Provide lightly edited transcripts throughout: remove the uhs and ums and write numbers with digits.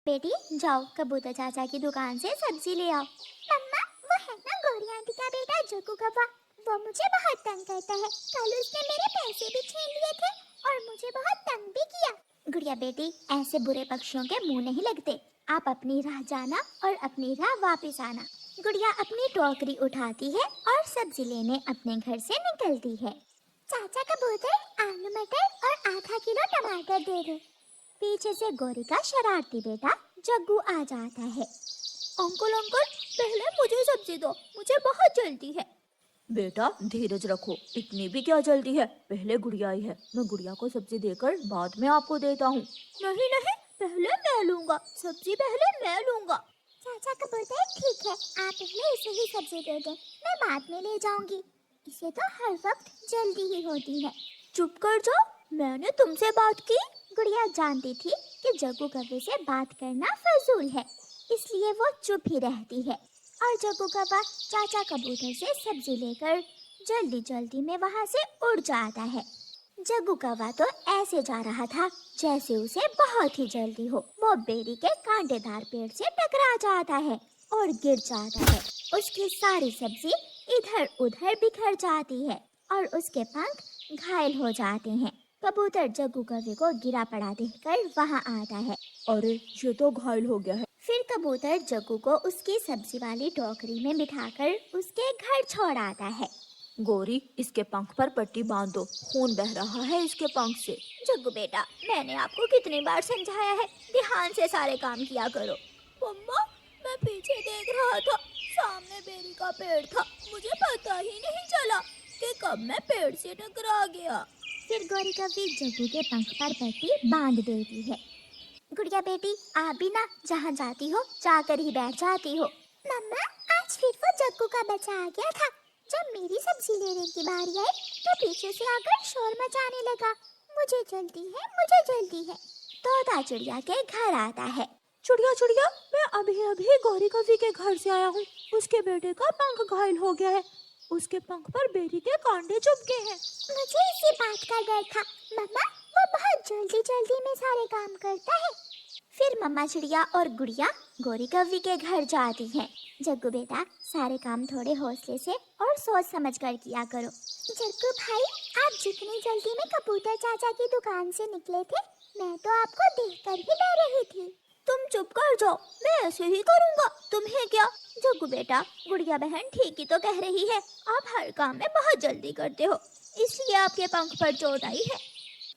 बेटी जाओ कबूतर चाचा की दुकान से सब्जी ले आओ। मम्मा, वो है ना गौरी आंटी का बेटा जग्गू कौवा, वो मुझे बहुत तंग करता है। कल उसने मेरे पैसे भी छीन लिए थे और मुझे बहुत तंग भी किया। गुड़िया बेटी, ऐसे बुरे पक्षियों के मुंह नहीं लगते। आप अपनी राह जाना और अपनी राह वापस आना। गुड़िया अपनी टोकरी उठाती है और सब्जी लेने अपने घर से निकलती है। चाचा कबूतर, आलू मटर और आधा किलो टमाटर दे दो। पीछे से गौरी का शरारती बेटा जग्गू आ जाता है। अंकल अंकल, पहले मुझे सब्जी दो, मुझे बहुत जल्दी है। बेटा धीरज रखो, इतनी भी क्या जल्दी है, पहले गुड़िया आई है, मैं गुड़िया को सब्जी देकर बाद में आपको देता हूँ। नहीं नहीं, पहले मैं लूँगा सब्जी, पहले मैं लूँगा। चाचा कबूतर ठीक है, आप पहले इसे ही सब्जी दे दें, मैं बाद में ले जाऊंगी। इसे तो हर वक्त जल्दी ही होती है। चुप कर जाओ, मैंने तुमसे बात की। गुड़िया जानती थी कि जग्गू कौवे से बात करना फजूल है, इसलिए वो चुप ही रहती है। और जग्गू कौवा चाचा कबूतर से सब्जी लेकर जल्दी जल्दी में वहाँ से उड़ जाता है। जग्गू कौवा तो ऐसे जा रहा था जैसे उसे बहुत ही जल्दी हो। वो बेरी के कांटेदार पेड़ से टकरा जाता है और गिर जाता है। उसकी सारी सब्जी इधर उधर बिखर जाती है और उसके पंख घायल हो जाते हैं। कबूतर जग्गू कौवे को गिरा पड़ा देखकर वहाँ आता है। अरे ये तो घायल हो गया है। फिर कबूतर जग्गू को उसकी सब्जी वाली टोकरी में बिठाकर उसके घर छोड़ आता है। गौरी, इसके पंख पर पट्टी बांध दो, खून बह रहा है इसके पंख से। जग्गू बेटा, मैंने आपको कितनी बार समझाया है, ध्यान से सारे काम किया करो। मम्मा, मैं पीछे देख रहा था, सामने बेरी का पेड़ था, मुझे पता ही नहीं चला कि कब मैं पेड़ से टकरा गया। फिर गौरी कौवी जग्गू के पंख पर पट्टी बांध देती है। गुड़िया बेटी, आप भी ना जहाँ जाती हो जाकर ही बैठ जाती हो। मम्मा, आज फिर वो जग्गू का बच्चा आ गया था। जब मेरी सब्जी लेने की बारी आई तो पीछे से आकर शोर मचाने लगा, मुझे जल्दी है, मुझे जल्दी है। तोता चिड़िया के घर आता है। चिड़िया चिड़िया, मैं अभी अभी गौरी कौवी के घर से आया हूँ, उसके बेटे का पंख घायल हो गया है, उसके पंख पर बेरी के कांटे चुभ गए हैं। मुझे इसी बात का डर था। मम्मा, वो बहुत जल्दी जल्दी में सारे काम करता है। फिर मम्मा चिड़िया और गुड़िया गौरी कौवी के घर जाती हैं। जग्गू बेटा, सारे काम थोड़े हौसले से और सोच समझ कर किया करो। जग्गू भाई, आप जितनी जल्दी में कबूतर चाचा की दुकान से निकले थे, मैं तो आपको देखकर ही डर रही थी। तुम चुप कर जाओ, मैं ऐसे ही करूँगा, तुम्हें क्या। जग्गू बेटा, गुड़िया बहन ठीक ही तो कह रही है, आप हर काम में बहुत जल्दी करते हो, इसलिए आपके पंख पर चोट आई है।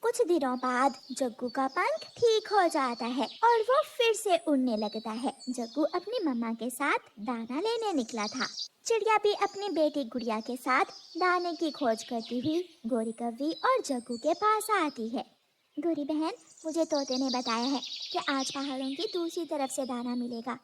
कुछ दिनों बाद जग्गू का पंख ठीक हो जाता है और वो फिर से उड़ने लगता है। जग्गू अपनी मम्मा के साथ दाना लेने निकला था। चिड़िया भी अपनी बेटी गुड़िया के साथ दाने की खोज करती हुई गौरी कौवी और जग्गू के पास आती है। गौरी बहन, मुझे तोते ने बताया है कि आज पहाड़ों की दूसरी तरफ से दाना मिलेगा।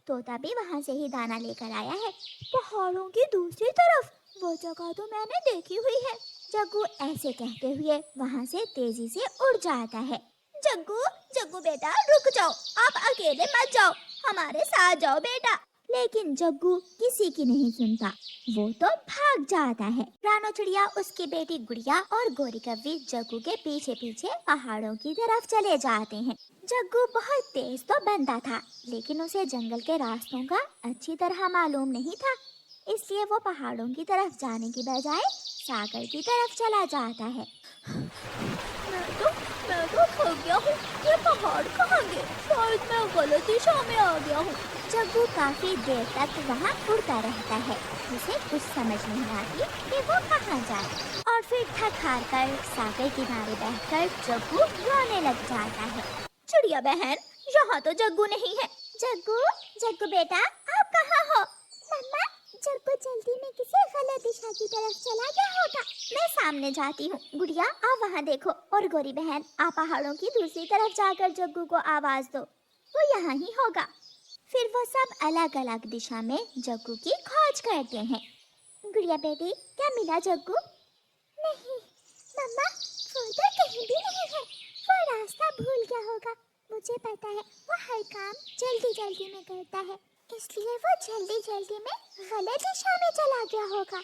तोता भी वहाँ से ही दाना लेकर आया है। पहाड़ों की दूसरी तरफ? वो जगह तो मैंने देखी हुई है। जग्गू ऐसे कहते हुए वहाँ से तेजी से उड़ जाता है। जग्गू, जग्गू बेटा रुक जाओ, आप अकेले मत जाओ, हमारे साथ जाओ बेटा। लेकिन जग्गू किसी की नहीं सुनता, वो तो भाग जाता है। रानो चिड़िया, उसकी बेटी गुड़िया और गौरी कौवी जग्गू के पीछे पीछे पहाड़ों की तरफ चले जाते हैं। जग्गू बहुत तेज तो बनता था, लेकिन उसे जंगल के रास्तों का अच्छी तरह मालूम नहीं था, इसलिए वो पहाड़ों की तरफ जाने की बजाय सागर की तरफ चला जाता है। मैं तो थक गया हूँ, ये पहाड़ कहाँ गए? शायद मैं गलत दिशा में आ गया हूँ। जग्गू काफी देर तक वहाँ उड़ता रहता है, उसे कुछ समझ नहीं आती कि वो कहाँ जाए। और फिर थक हार कर सागर किनारे बैठकर जग्गू रोने लग जाता है। चिड़िया बहन, यहाँ तो जग्गू नहीं है। जग्गू, जग्गू बेटा, आप कहाँ हो? मम्मा, जग्गू जल्दी में किसी गलत दिशा की तरफ चला गया होगा। मैं सामने जाती हूँ। गुड़िया, आप वहाँ देखो, और गौरी बहन, आप पहाड़ों की दूसरी तरफ जाकर जग्गू को आवाज दो, वो यहाँ ही होगा। फिर वो सब अलग अलग दिशा में जग्गू की खोज करते हैं। गुड़िया बेटी, क्या मिला जग्गू? नहीं मम्मा, वो तो कहीं भी नहीं है, वो रास्ता भूल गया होगा। मुझे पता है वो हर काम जल्दी जल्दी में करता है, इसलिए वो जल्दी जल्दी में गलत दिशा में चला गया होगा।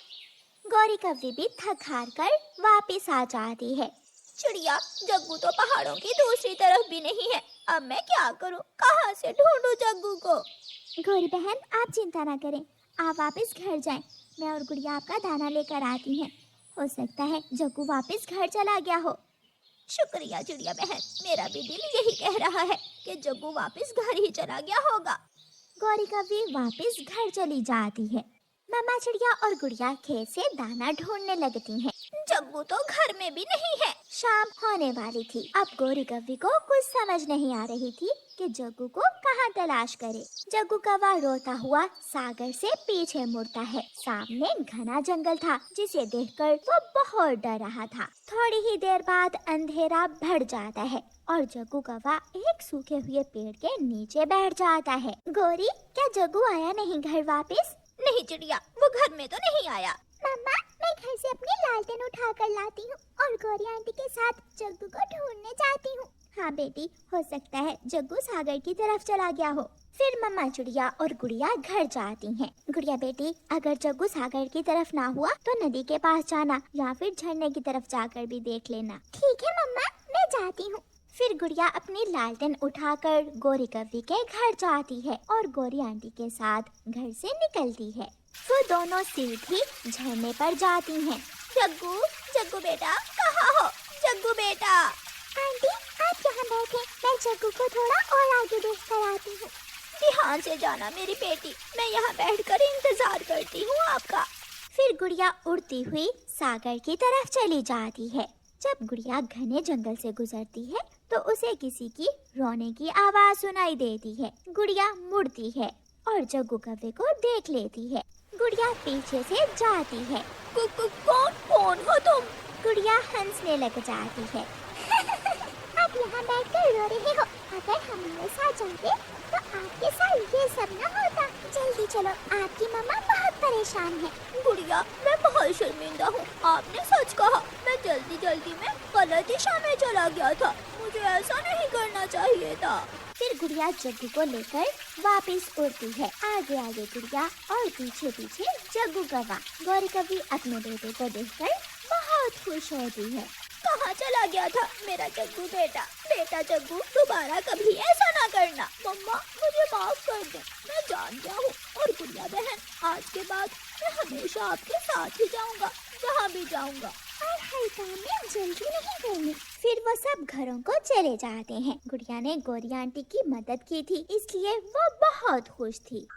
गौरी कौवी भी थक हार कर वापिस आ जाती है। चिड़िया, जग्गू तो पहाड़ों की दूसरी तरफ भी नहीं है। अब मैं क्या करूं? कहाँ से ढूंढूं जग्गू को? गौरी बहन, आप चिंता ना करें, आप वापस घर जाएं। मैं और गुड़िया आपका दाना लेकर आती हैं। हो सकता है जग्गू वापस घर चला गया हो। शुक्रिया चिड़िया बहन, मेरा भी दिल यही कह रहा है कि जग्गू वापस घर ही चला गया होगा। गौरी कभी वापस घर चली जाती है। मम्मा चिड़िया और गुड़िया खेत से दाना ढूंढने लगती हैं। जग्गू तो घर में भी नहीं है। शाम होने वाली थी। अब गौरी कव्वी को कुछ समझ नहीं आ रही थी कि जग्गू को कहाँ तलाश करे। जग्गू कौवा रोता हुआ सागर से पीछे मुड़ता है। सामने घना जंगल था जिसे देखकर वो बहुत डर रहा था। थोड़ी ही देर बाद अंधेरा बढ़ जाता है और जग्गू कौवा एक सूखे हुए पेड़ के नीचे बैठ जाता है। गौरी, क्या जग्गू आया नहीं घर वापस? नहीं चिड़िया, वो घर में तो नहीं आया। मम्मा, मैं घर से अपनी लालटेन उठा कर लाती हूँ और गौरी आंटी के साथ जग्गू को ढूंढने जाती हूँ। हाँ बेटी, हो सकता है जग्गू सागर की तरफ चला गया हो। फिर मम्मा चिड़िया और गुड़िया घर जाती हैं। गुड़िया बेटी, अगर जग्गू सागर की तरफ ना हुआ तो नदी के पास जाना या फिर झरने की तरफ जाकर भी देख लेना। ठीक है मम्मा, मैं जाती हूँ। फिर गुड़िया अपनी लालटेन उठाकर गौरी कव्वी के घर जाती है और गौरी आंटी के साथ घर से निकलती है। वो दोनों सीधी झरने पर जाती हैं। जग्गू, जग्गू बेटा, कहाँ हो? जग्गू बेटा। आंटी, आप यहाँ बैठे, मैं जग्गू को थोड़ा और आगे देख कर आती हूँ। ध्यान से जाना मेरी बेटी, मैं यहाँ बैठकर इंतजार करती हूँ आपका। फिर गुड़िया उड़ती हुई सागर की तरफ चली जाती है। जब गुड़िया घने जंगल से गुजरती है तो उसे किसी की रोने की आवाज सुनाई देती है। गुड़िया मुड़ती है और जग्गू कव्वे को देख लेती है। गुड़िया पीछे से जाती है। कौन हो तुम? गुड़िया हंसने लग जाती है। आप यहाँ बैठकर रो रहे हो। अगर हमारे साथ जाते तो आपके साथ ये सब न होता। जल्दी चलो, आपकी मम्मा बहुत परेशान है। गुड़िया, मैं बहुत शर्मिंदा हूँ। आपने सच कहा, मैं जल्दी में गलत दिशा में चला गया था। मुझे ऐसा नहीं करना चाहिए था। फिर गुड़िया जग्गू को लेकर वापस उड़ती है। आगे आगे गुड़िया और पीछे पीछे जग्गू कौवा। गौरी कव्वी अपने बेटे को देखकर बहुत खुश होती है। कहाँ चला गया था मेरा जग्गू बेटा? बेटा जग्गू, दोबारा कभी ऐसा ना करना। मम्मा, मुझे माफ कर दे, मैं जान गया हूँ। और गुड़िया बहन, आज के बाद मैं हमेशा आपके साथ ही जाऊँगा, जहाँ भी जाऊँगा। और हर काम में जल्दी नहीं करनी। फिर वो सब घरों को चले जाते हैं। गुड़िया ने गौरी आंटी की मदद की थी, इसलिए वो बहुत खुश थी।